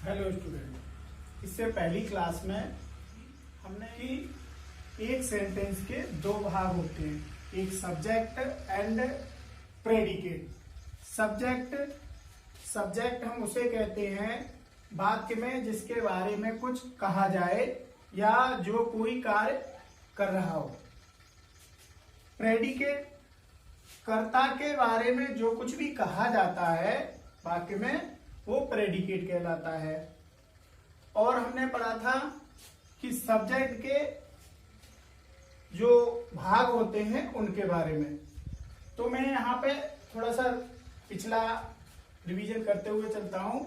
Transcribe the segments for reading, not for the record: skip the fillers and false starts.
Hello student, इससे पहली class में हमने कि एक सेंटेंस के दो भाग होते हैं, एक सब्जेक्ट एंड प्रेडिकेट। सब्जेक्ट हम उसे कहते हैं वाक्य में जिसके बारे में कुछ कहा जाए या जो कोई कार्य कर रहा हो। प्रेडिकेट कर्ता के बारे में जो कुछ भी कहा जाता है वाक्य में, वो प्रेडिकेट कहलाता है। और हमने पढ़ा था कि सब्जेक्ट के जो भाग होते हैं उनके बारे में। तो मैं यहाँ पे थोड़ा सा पिछला रिवीजन करते हुए चलता हूं।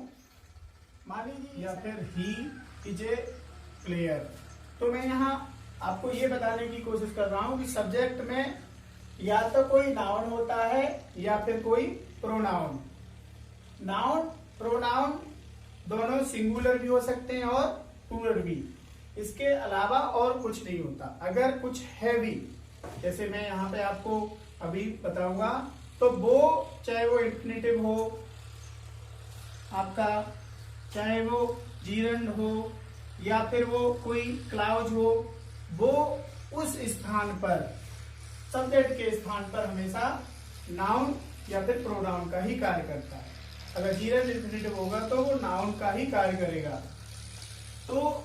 मान लीजिए या फिर ही इज ए प्लेयर, तो मैं यहाँ आपको ये बताने की कोशिश कर रहा हूं कि सब्जेक्ट में या तो कोई नाउन होता है या फिर कोई प्रोनाउन। नाउन प्रोनाउन दोनों सिंगुलर भी हो सकते हैं और प्लूरल भी, इसके अलावा और कुछ नहीं होता। अगर कुछ है भी, जैसे मैं यहाँ पे आपको अभी बताऊंगा, तो वो चाहे वो इंफिनिटिव हो आपका, चाहे वो जीरंड हो या फिर वो कोई क्लाउज हो, वो उस स्थान पर सब्जेक्ट के स्थान पर हमेशा नाउन या फिर प्रोनाउन का ही कार्य करता है। अगर जीरंड इंफिनिटिव होगा तो वो नाउन का ही कार्य करेगा। तो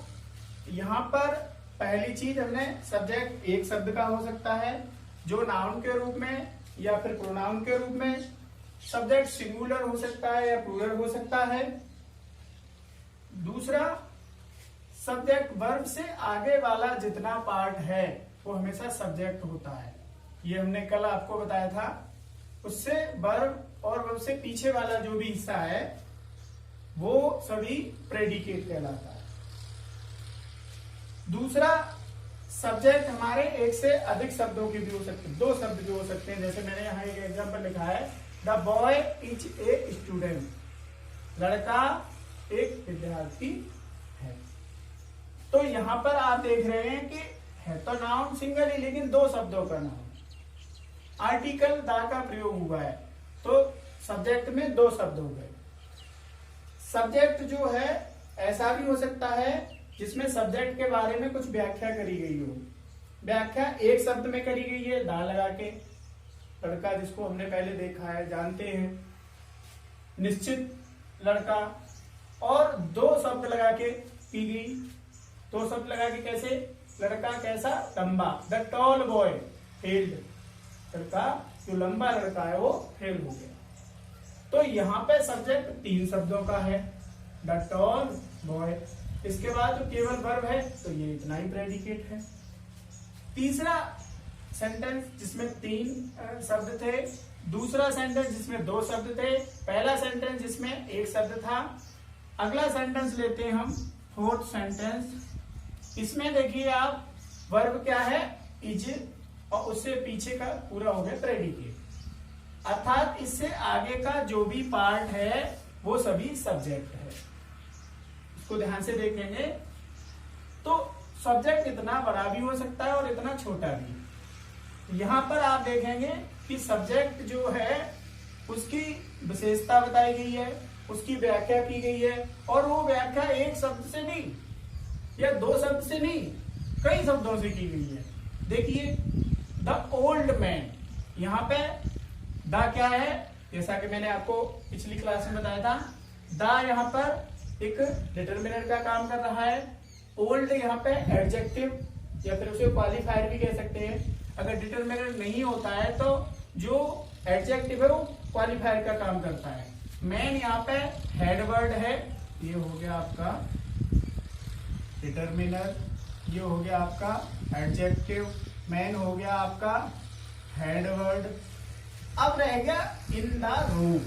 यहाँ पर पहली चीज हमने सब्जेक्ट एक शब्द का हो सकता है जो नाउन के रूप में या फिर प्रोनाउन के रूप में। सब्जेक्ट सिंगुलर हो सकता है या प्लूरल हो सकता है। दूसरा, सब्जेक्ट वर्ब से आगे वाला जितना पार्ट है वो हमेशा सब्जेक्ट होता है। ये हमने कल आपको बताया था। उससे वर्ब और वर्ब से पीछे वाला जो भी हिस्सा है वो सभी प्रेडिकेट कहलाता है। दूसरा, सब्जेक्ट हमारे एक से अधिक शब्दों के भी हो सकते हैं, दो शब्द भी हो सकते हैं। जैसे मैंने यहाँ एक एग्जांपल लिखा है, the boy is a student, लड़का एक विद्यार्थी है। तो यहां पर आप देख रहे हैं कि है तो नाउन सिंगल ही, लेकिन दो शब्दों का नाउन। आर्टिकल द का प्रयोग हुआ है तो सब्जेक्ट में दो शब्द हो गए। सब्जेक्ट जो है ऐसा भी हो सकता है जिसमें सब्जेक्ट के बारे में कुछ व्याख्या करी गई हो। व्याख्या एक शब्द में करी गई है, दा लगा के, लड़का जिसको हमने पहले देखा है, जानते हैं, निश्चित लड़का। और दो शब्द लगा के की गई। दो शब्द लगा के कैसे? लड़का कैसा? लंबा, द टॉल बॉय फेल्ड, लड़का जो लंबा लड़का है वो फेल हो गया। तो यहाँ पे सब्जेक्ट तीन शब्दों का है, द टॉल बॉय। इसके बाद जो केवल वर्ब है तो ये इतना ही प्रेडिकेट है। तीसरा सेंटेंस जिसमें तीन शब्द थे, दूसरा सेंटेंस जिसमें दो शब्द थे, पहला सेंटेंस जिसमें एक शब्द था। अगला सेंटेंस लेते हैं हम, फोर्थ सेंटेंस। इसमें देखिए आप, वर्ब क्या है? इज, और उससे पीछे का पूरा हो गया प्रेडिकेट, अर्थात इससे आगे का जो भी पार्ट है वो सभी सब्जेक्ट है। इसको ध्यान से देखेंगे तो सब्जेक्ट इतना बड़ा भी हो सकता है और इतना छोटा भी। यहां पर आप देखेंगे कि सब्जेक्ट जो है उसकी विशेषता बताई गई है, उसकी व्याख्या की गई है, और वो व्याख्या एक शब्द से नहीं या दो शब्द से नहीं, कई शब्दों से की गई है। देखिए, द ओल्ड मैन, यहाँ पे द क्या है? जैसा कि मैंने आपको पिछली क्लास में बताया था, द यहाँ पर एक डिटरमिनर का काम कर रहा है। ओल्ड यहाँ पे एडजेक्टिव या फिर उसे क्वालिफायर भी कह सकते हैं। अगर डिटरमिनर नहीं होता है तो जो एडजेक्टिव है वो क्वालिफायर का काम करता है। मैन यहाँ पे हेड वर्ड है, ये हो गया आपका डिटरमिनर, ये हो गया आपका एडजेक्टिव, मैन हो गया आपका हेड वर्ड। अब रह गया इन द रूम,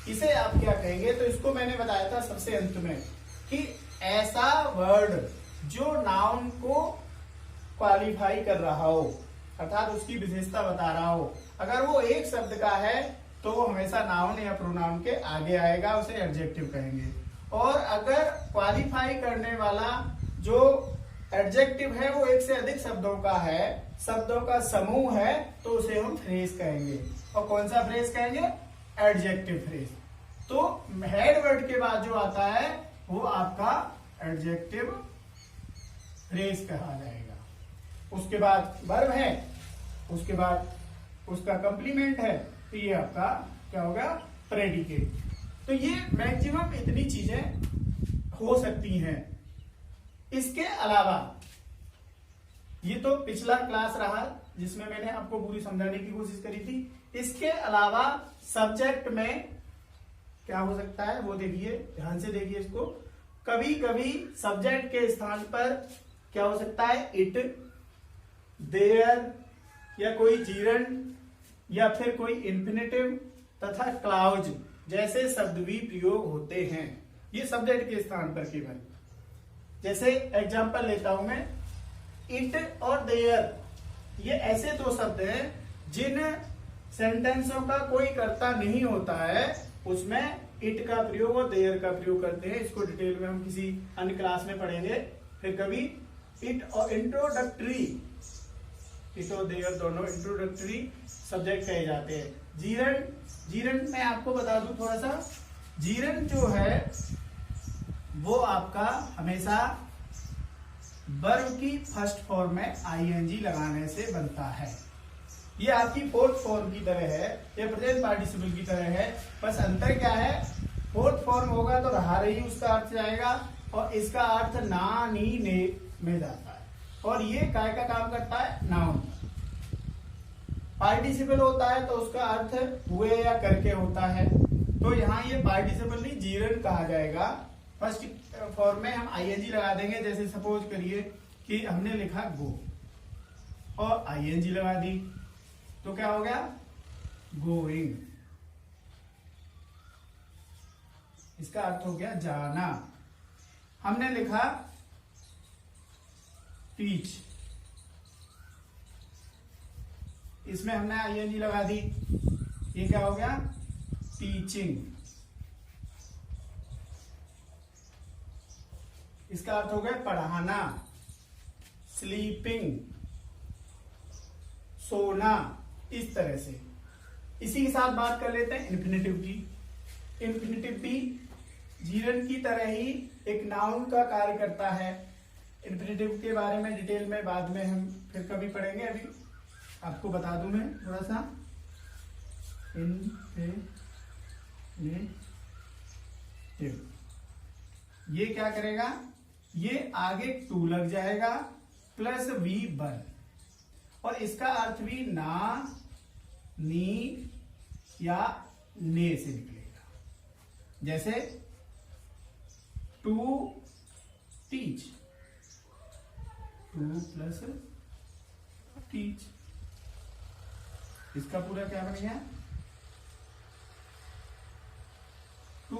इसे आप क्या कहेंगे? तो इसको मैंने बताया था सबसे अंत में कि ऐसा वर्ड जो नाउन को क्वालिफाई कर रहा हो, अर्थात उसकी विशेषता बता रहा हो। अगर वो एक शब्द का है तो वो हमेशा नाउन या प्रोनाउन के आगे आएगा, उसे एडजेक्टिव कहेंगे। और अगर क्वालिफाई करने वाला जो एडजेक्टिव है वो एक से अधिक शब्दों का है, शब्दों का समूह है, तो उसे हम फ्रेज कहेंगे। और कौन सा फ्रेज कहेंगे? Adjective phrase. तो हेड वर्ड के बाद जो आता है वो आपका एडजेक्टिव फ्रेज कहा जाएगा। उसके बाद वर्ब है, उसके बाद उसका कंप्लीमेंट है, तो ये आपका क्या होगा, प्रेडिकेट। तो ये मैक्सिमम इतनी चीजें हो सकती हैं। इसके अलावा ये तो पिछला क्लास रहा जिसमें मैंने आपको पूरी समझाने की कोशिश करी थी। इसके अलावा सब्जेक्ट में क्या हो सकता है वो देखिए, ध्यान से देखिए इसको। कभी कभी सब्जेक्ट के स्थान पर क्या हो सकता है, इट, देयर, या कोई जीरन, या फिर कोई इंफिनिटिव तथा क्लाउज जैसे शब्द भी प्रयोग होते हैं। ये सब्जेक्ट के स्थान पर केवल। जैसे एग्जांपल लेता हूं मैं, इट और देयर, ये ऐसे दो शब्द हैं जिन सेंटेंसों का कोई कर्ता नहीं होता है, उसमें इट का प्रयोग और देयर का प्रयोग करते हैं। इसको डिटेल में हम किसी अन्य क्लास में पढ़ेंगे फिर कभी। इट और इंट्रोडक्टरी, इट और देयर दोनों इंट्रोडक्टरी सब्जेक्ट कहे जाते हैं। जीरन, जीरन मैं आपको बता दूं थोड़ा सा, जीरन जो है वो आपका हमेशा वर्ब की फर्स्ट फॉर्म में आईएनजी लगाने से बनता है। ये आपकी फोर्थ फॉर्म की तरह है, ये प्रेजेंट पार्टिसिपल की तरह है। बस अंतर क्या है, फोर्थ फॉर्म होगा तो रहा रही उसका अर्थ जाएगा, और इसका अर्थ ना, नी, ने में जाता है। और ये काय का काम करता है, नाउन। पार्टिसिपल होता है तो उसका अर्थ हुए या करके होता है। तो यहाँ ये पार्टिसिपल नहीं, जीरन कहा जाएगा। फर्स्ट फॉर्म में हम आईएनजी लगा देंगे। जैसे सपोज करिए कि हमने लिखा गो और आईएनजी लगा दी, तो क्या हो गया, गोइंग। इसका अर्थ हो गया जाना। हमने लिखा टीच, इसमें हमने आईएनजी लगा दी, ये क्या हो गया, टीचिंग। इसका अर्थ हो गया पढ़ाना। स्लीपिंग, सोना, इस तरह से। इसी के साथ बात कर लेते हैं इन्फिनेटिव की। इन्फिनेटिव भी जीरन की तरह ही एक नाउन का कार्य करता है। इन्फिनेटिव के बारे में डिटेल में बाद में हम फिर कभी पढ़ेंगे, अभी आपको बता दूं मैं थोड़ा सा। ये क्या करेगा, ये आगे टू लग जाएगा प्लस वी वन, और इसका अर्थ भी ना, नी या ने से निकलेगा। जैसे to teach, to plus teach, इसका पूरा क्या बन गया, टू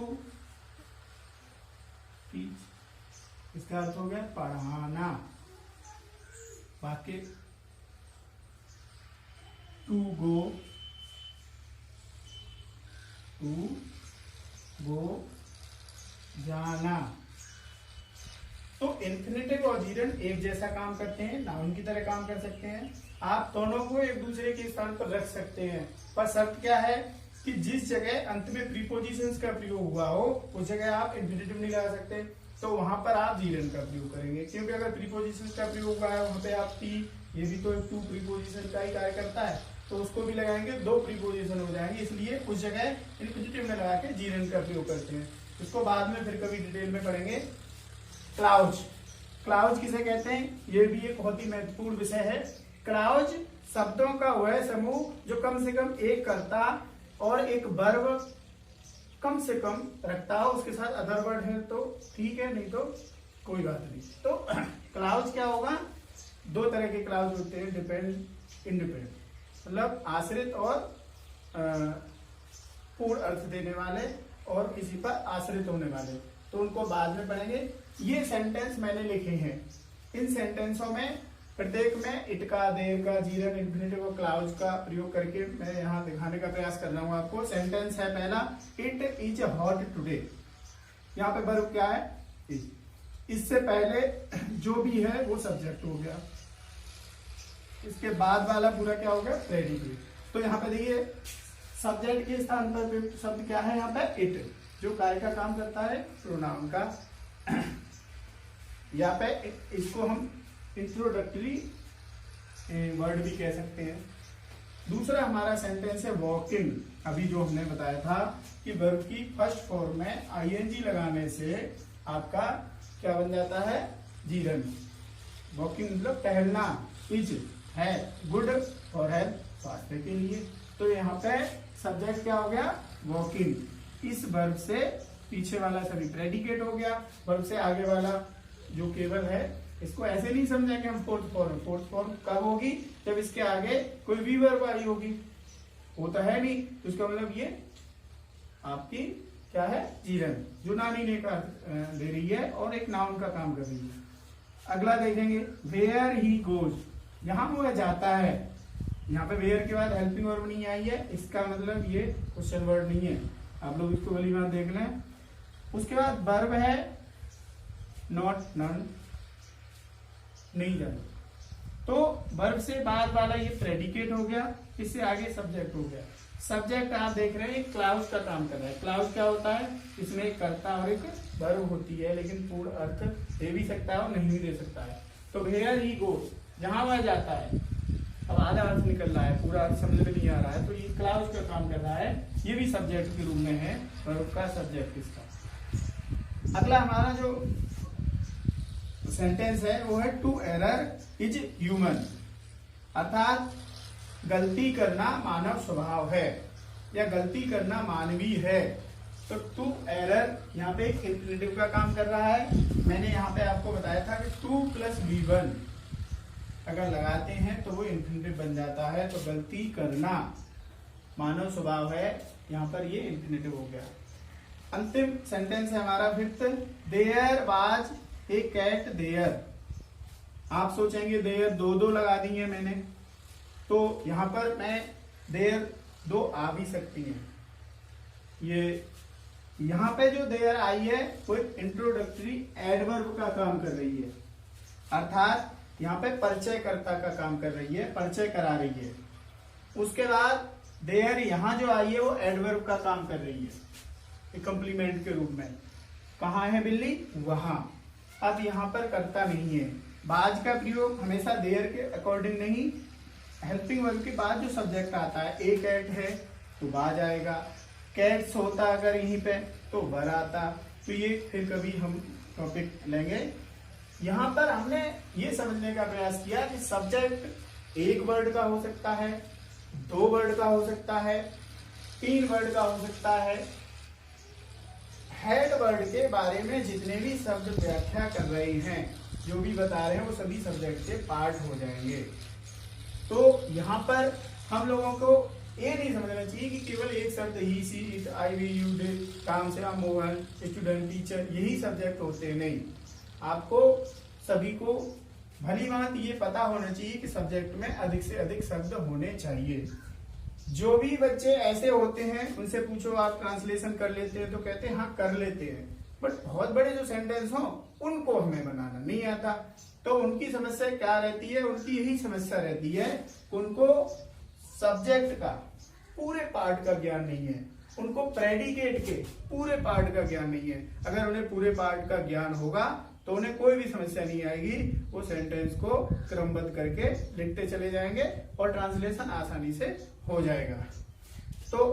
टीच। इसका अर्थ हो गया पढ़ाना। बाकी टू गो, जाना। तो इन्फिनेटिव और जीरन एक जैसा काम करते हैं, नाउन की तरह काम कर सकते हैं। आप दोनों को एक दूसरे के स्थान पर रख सकते हैं, पर शर्त क्या है कि जिस जगह अंत में प्रीपोजिशंस का प्रयोग हुआ हो उस जगह आप इन्फिनेटिव नहीं लगा सकते, तो वहां पर आप जीरन का प्रयोग करेंगे। क्योंकि अगर प्रीपोजिशंस का प्रयोग हुआ है वहां पे आप टी, ये भी तो एक टू प्रीपोजिशन का ही कार्य करता है, तो उसको भी लगाएंगे, दो प्रीपोजिशन हो जाएंगे, इसलिए उस जगह इन्फिनेटिव में लगा के जीरन का प्रयोग करते हैं। इसको बाद में फिर कभी डिटेल में पढ़ेंगे। क्लाउज, क्लाउज किसे कहते हैं, ये भी एक बहुत ही महत्वपूर्ण विषय है। क्लाउज शब्दों का वह समूह जो कम से कम एक कर्ता और एक वर्ब कम से कम रखता हो, उसके साथ अदर वर्ड है तो ठीक है, नहीं तो कोई बात नहीं। तो क्लाउज क्या होगा, दो तरह के क्लाउज होते हैं, डिपेंड, इंडिपेंडेंट, मतलब आश्रित और पूर्ण अर्थ देने वाले और किसी पर आश्रित होने वाले, तो उनको बाद में पढ़ेंगे। ये सेंटेंस मैंने लिखे हैं, इन सेंटेंसों में प्रत्येक में इट का, देर का, जीरन, इन्फिनेटिव और क्लाउज का प्रयोग करके मैं यहाँ दिखाने का प्रयास कर रहा हूँ आपको। सेंटेंस है पहला, इट इज हॉट टुडे। यहाँ पे वर्ब क्या है, इज। इससे पहले जो भी है वो सब्जेक्ट हो गया, इसके बाद वाला पूरा क्या हो गया, प्रेडिकेट। तो यहाँ पे देखिए सब्जेक्ट के स्थान पर प्रयुक्त शब्द क्या है यहाँ पे? इट, जो कार्य का काम करता है प्रोनाउन का। यहाँ पे इसको हम इंट्रोडक्टरी वर्ड भी कह सकते हैं। दूसरा हमारा सेंटेंस है वॉकिंग। अभी जो हमने बताया था कि वर्ब की फर्स्ट फॉर्म में आईएनजी लगाने से आपका क्या बन जाता है? जीरन। वॉकिंग मतलब टहलना, इज है गुड और हेल्थ, स्वास्थ्य के लिए। तो यहाँ पे सब्जेक्ट क्या हो गया? वॉकिंग। इस वर्ब से पीछे वाला सभी प्रेडिकेट हो गया, वर्ब से आगे वाला जो केवल है, इसको ऐसे नहीं समझेंगे हम फोर्थ फॉर्म। फोर्थ फॉर्म कब होगी? जब इसके आगे कोई भी वर्ब आई होगी। वो तो है नहीं, तो इसका मतलब ये आपकी क्या है? जीरन, जो नानी ने का दे रही है और एक नाउन का काम कर रही है। अगला देखेंगे वेयर ही गोज, जहां वो जाता है। यहाँ पे वेयर के बाद हेल्पिंग वर्ब नहीं आई है, इसका मतलब ये क्वेश्चन वर्ड नहीं है। आप लोग इसको भली बात देख लें। उसके बाद वर्ब है नॉट, नन, नहीं जाना। तो वर्ब से बाद वाला ये प्रेडिकेट हो गया, इससे आगे सब्जेक्ट हो गया। सब्जेक्ट आप देख रहे हैं क्लाउज का काम कर रहा है। क्लाउज क्या होता है? इसमें एक कर्ता और एक वर्ब होती है, लेकिन पूर्ण अर्थ दे भी सकता है और नहीं भी दे सकता है। तो वेयर ही गोज, जहां वह जाता है। अब आधा अर्थ निकल रहा है, पूरा अर्थ समझ में नहीं आ रहा है, तो ये क्लाउज का काम कर रहा है। ये भी सब्जेक्ट के रूप में है, वर्ब का सब्जेक्ट इसका। अगला हमारा जो सेंटेंस है वो है टू एरर इज ह्यूमन, अर्थात गलती करना मानव स्वभाव है या गलती करना मानवीय है। तो टू एरर यहाँ पे एक इंफिनिटिव का काम कर रहा है। मैंने यहाँ पे आपको बताया था कि 2 + V1 अगर लगाते हैं तो वो इंफिनिटिव बन जाता है। तो गलती करना मानव स्वभाव है, यहाँ पर ये इंफिनिटिव हो गया। अंतिम सेंटेंस है हमारा fifth, there was a cat there. आप सोचेंगे देयर दो लगा दी है मैंने, तो यहां पर मैं देयर 2 आ भी सकती है। ये यहां पे जो देयर आई है वो इंट्रोडक्टरी एडवर्ब का काम कर रही है, अर्थात यहाँ पे परिचयकर्ता का काम कर रही है, परिचय करा रही है। उसके बाद देयर यहां जो आई है वो एडवर्ब का काम कर रही है कंप्लीमेंट के रूप में। कहाँ है बिल्ली? वहां। अब यहाँ पर कर्ता नहीं है। बाज का प्रयोग हमेशा देयर के अकॉर्डिंग नहीं, हेल्पिंग वर्ब के बाद जो सब्जेक्ट आता है, ए कैट है तो बाज आएगा, कैट्स होता अगर यहीं पे तो वर आता। तो ये फिर कभी हम टॉपिक लेंगे। यहाँ पर हमने ये समझने का प्रयास किया कि सब्जेक्ट एक वर्ड का हो सकता है, 2 वर्ड का हो सकता है, 3 वर्ड का हो सकता है। हेड वर्ड के बारे में जितने भी शब्द व्याख्या कर रहे हैं, जो भी बता रहे हैं, वो सभी सब्जेक्ट के पार्ट हो जाएंगे। तो यहाँ पर हम लोगों को ये नहीं समझना चाहिए कि केवल एक शब्द ही, सी, इट, आई, वी, यू, दे, काम से आप, मोहन, स्टूडेंट, टीचर, यही सब्जेक्ट होते नहीं। आपको सभी को भली बात ये पता होना चाहिए कि सब्जेक्ट में अधिक से अधिक शब्द होने चाहिए। जो भी बच्चे ऐसे होते हैं उनसे पूछो आप ट्रांसलेशन कर लेते हैं तो कहते हैं हाँ कर लेते हैं, बट बहुत बड़े जो सेंटेंस हो उनको हमें बनाना नहीं आता। तो उनकी समस्या क्या रहती है? उनकी यही समस्या रहती है, उनको सब्जेक्ट का पूरे पार्ट का ज्ञान नहीं है, उनको प्रेडिकेट के पूरे पार्ट का ज्ञान नहीं है। अगर उन्हें पूरे पार्ट का ज्ञान होगा तो उन्हें कोई भी समस्या नहीं आएगी, वो सेंटेंस को क्रमबद्ध करके लिखते चले जाएंगे और ट्रांसलेशन आसानी से हो जाएगा। तो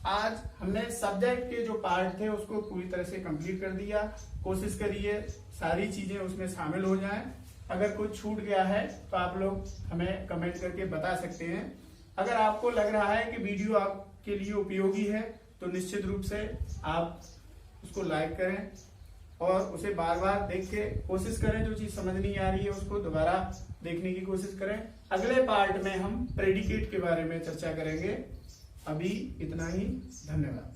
आज हमने सब्जेक्ट के जो पार्ट थे उसको पूरी तरह से कंप्लीट कर दिया। कोशिश करिए सारी चीजें उसमें शामिल हो जाएं। अगर कुछ छूट गया है तो आप लोग हमें कमेंट करके बता सकते हैं। अगर आपको लग रहा है कि वीडियो आपके लिए उपयोगी है तो निश्चित रूप से आप उसको लाइक करें और उसे बार बार देख के कोशिश करें। जो चीज समझ नहीं आ रही है उसको दोबारा देखने की कोशिश करें। अगले पार्ट में हम प्रेडिकेट के बारे में चर्चा करेंगे। अभी इतना ही, धन्यवाद।